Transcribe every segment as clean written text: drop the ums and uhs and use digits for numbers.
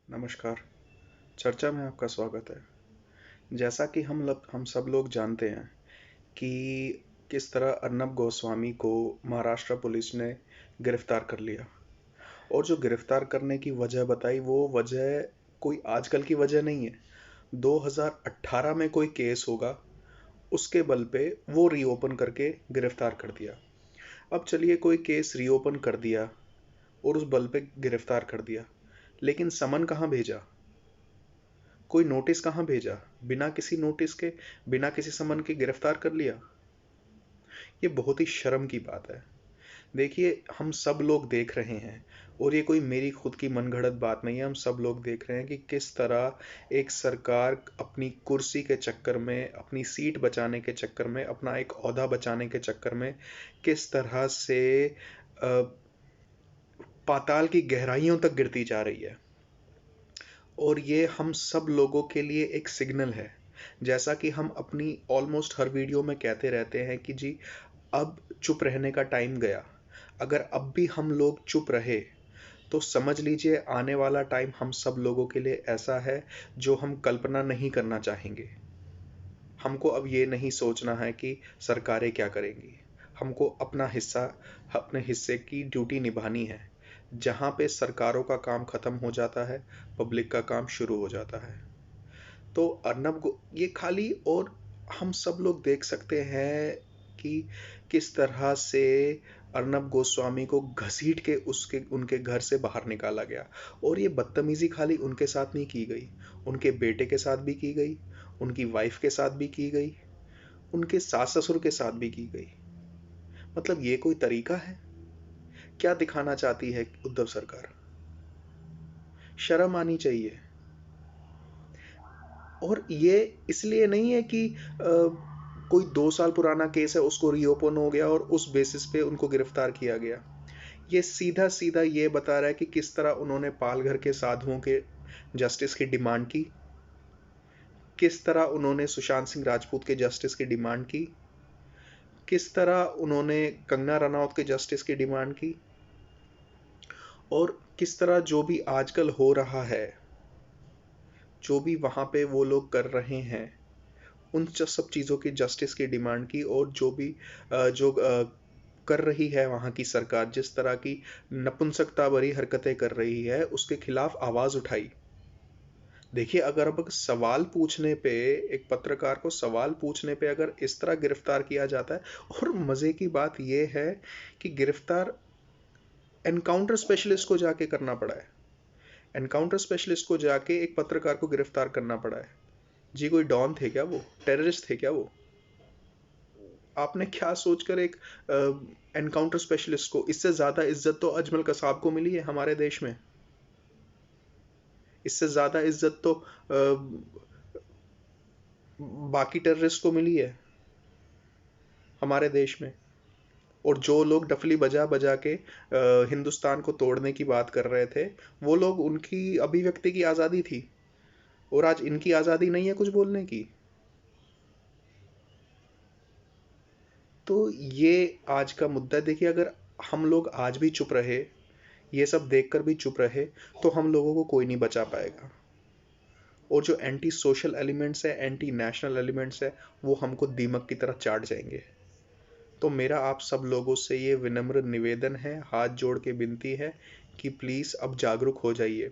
नमस्कार। चर्चा में आपका स्वागत है। जैसा कि हम सब लोग जानते हैं कि किस तरह अर्नब गोस्वामी को महाराष्ट्र पुलिस ने गिरफ्तार कर लिया और जो गिरफ्तार करने की वजह बताई वो वजह कोई आजकल की वजह नहीं है। 2018 में कोई केस होगा, उसके बल पे वो रीओपन करके गिरफ्तार कर दिया। अब चलिए, कोई केस रीओपन कर दिया और उस बल पे गिरफ्तार कर दिया, लेकिन समन कहाँ भेजा? कोई नोटिस कहाँ भेजा? बिना किसी नोटिस के, बिना किसी समन के गिरफ्तार कर लिया। ये बहुत ही शर्म की बात है। देखिए, हम सब लोग देख रहे हैं और ये कोई मेरी खुद की मनगढ़ंत बात नहीं है। हम सब लोग देख रहे हैं कि किस तरह एक सरकार अपनी कुर्सी के चक्कर में, अपनी सीट बचाने के चक्कर में, अपना एक ओहदा बचाने के चक्कर में किस तरह से पाताल की गहराइयों तक गिरती जा रही है। और ये हम सब लोगों के लिए एक सिग्नल है। जैसा कि हम अपनी ऑलमोस्ट हर वीडियो में कहते रहते हैं कि जी, अब चुप रहने का टाइम गया। अगर अब भी हम लोग चुप रहे तो समझ लीजिए आने वाला टाइम हम सब लोगों के लिए ऐसा है जो हम कल्पना नहीं करना चाहेंगे। हमको अब ये नहीं सोचना है कि सरकारें क्या करेंगी। हमको अपने हिस्से की ड्यूटी निभानी है। जहाँ पे सरकारों का काम खत्म हो जाता है, पब्लिक का काम शुरू हो जाता है। तो ये खाली, और हम सब लोग देख सकते हैं कि किस तरह से अर्नब गोस्वामी को घसीट के उसके उनके घर से बाहर निकाला गया। और ये बदतमीजी खाली उनके साथ नहीं की गई, उनके बेटे के साथ भी की गई, उनकी वाइफ के साथ भी की गई, उनके सास ससुर के साथ भी की गई। मतलब ये कोई तरीका है? क्या दिखाना चाहती है उद्धव सरकार? शर्म आनी चाहिए। और ये इसलिए नहीं है कि कोई 2 साल पुराना केस है, उसको रीओपन हो गया और उस बेसिस पे उनको गिरफ्तार किया गया। ये सीधा सीधा ये बता रहा है कि किस तरह उन्होंने पालघर के साधुओं के जस्टिस की डिमांड की, किस तरह उन्होंने सुशांत सिंह राजपूत के जस्टिस की डिमांड की, किस तरह उन्होंने कंगना रनौत के जस्टिस की डिमांड की, और किस तरह जो भी आजकल हो रहा है, जो भी वहां पे वो लोग कर रहे हैं, उन सब चीज़ों की जस्टिस की डिमांड की। और जो भी जो कर रही है वहाँ की सरकार, जिस तरह की नपुंसकता भरी हरकतें कर रही है, उसके खिलाफ आवाज़ उठाई। देखिए, अगर अब सवाल पूछने पे, एक पत्रकार को सवाल पूछने पे अगर इस तरह गिरफ्तार किया जाता है, और मज़े की बात यह है कि गिरफ्तार एनकाउंटर स्पेशलिस्ट को जाके करना पड़ा है। एनकाउंटर स्पेशलिस्ट को जाके एक पत्रकार को गिरफ्तार करना पड़ा है। जी, कोई डॉन थे क्या वो? टेररिस्ट थे क्या वो? आपने क्या सोचकर एक एनकाउंटर स्पेशलिस्ट को, इससे ज्यादा इज्जत तो अजमल कसाब को मिली है हमारे देश में। इससे ज्यादा इज्जत तो बाकी टेररिस्ट को मिली है हमारे देश में। और जो लोग डफली बजा बजा के हिंदुस्तान को तोड़ने की बात कर रहे थे, वो लोग, उनकी अभिव्यक्ति की आजादी थी, और आज इनकी आजादी नहीं है कुछ बोलने की। तो ये आज का मुद्दा। देखिए, अगर हम लोग आज भी चुप रहे, ये सब देखकर भी चुप रहे, तो हम लोगों को कोई नहीं बचा पाएगा। और जो एंटी सोशल एलिमेंट्स है, एंटी नेशनल एलिमेंट्स है, वो हमको दीमक की तरह चाट जाएंगे। तो मेरा आप सब लोगों से ये विनम्र निवेदन है, हाथ जोड़ के विनती है कि प्लीज़ अब जागरूक हो जाइए।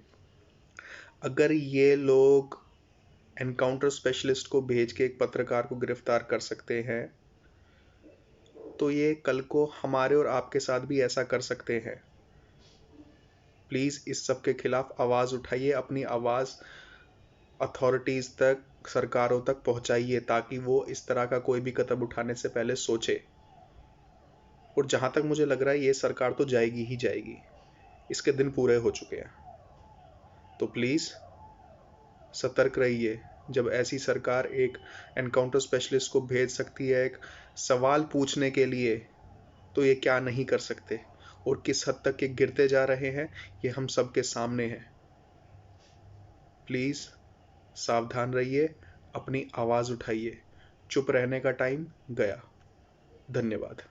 अगर ये लोग एनकाउंटर स्पेशलिस्ट को भेज के एक पत्रकार को गिरफ्तार कर सकते हैं, तो ये कल को हमारे और आपके साथ भी ऐसा कर सकते हैं। प्लीज़ इस सब के खिलाफ आवाज़ उठाइए, अपनी आवाज़ अथॉरिटीज़ तक, सरकारों तक पहुंचाइए, ताकि वो इस तरह का कोई भी कदम उठाने से पहले सोचे। और जहां तक मुझे लग रहा है, ये सरकार तो जाएगी ही जाएगी। इसके दिन पूरे हो चुके हैं। तो प्लीज़ सतर्क रहिए। जब ऐसी सरकार एक एनकाउंटर स्पेशलिस्ट को भेज सकती है एक सवाल पूछने के लिए, तो ये क्या नहीं कर सकते। और किस हद तक ये गिरते जा रहे हैं, ये हम सबके सामने है। प्लीज़ सावधान रहिए, अपनी आवाज़ उठाइए। चुप रहने का टाइम गया। धन्यवाद।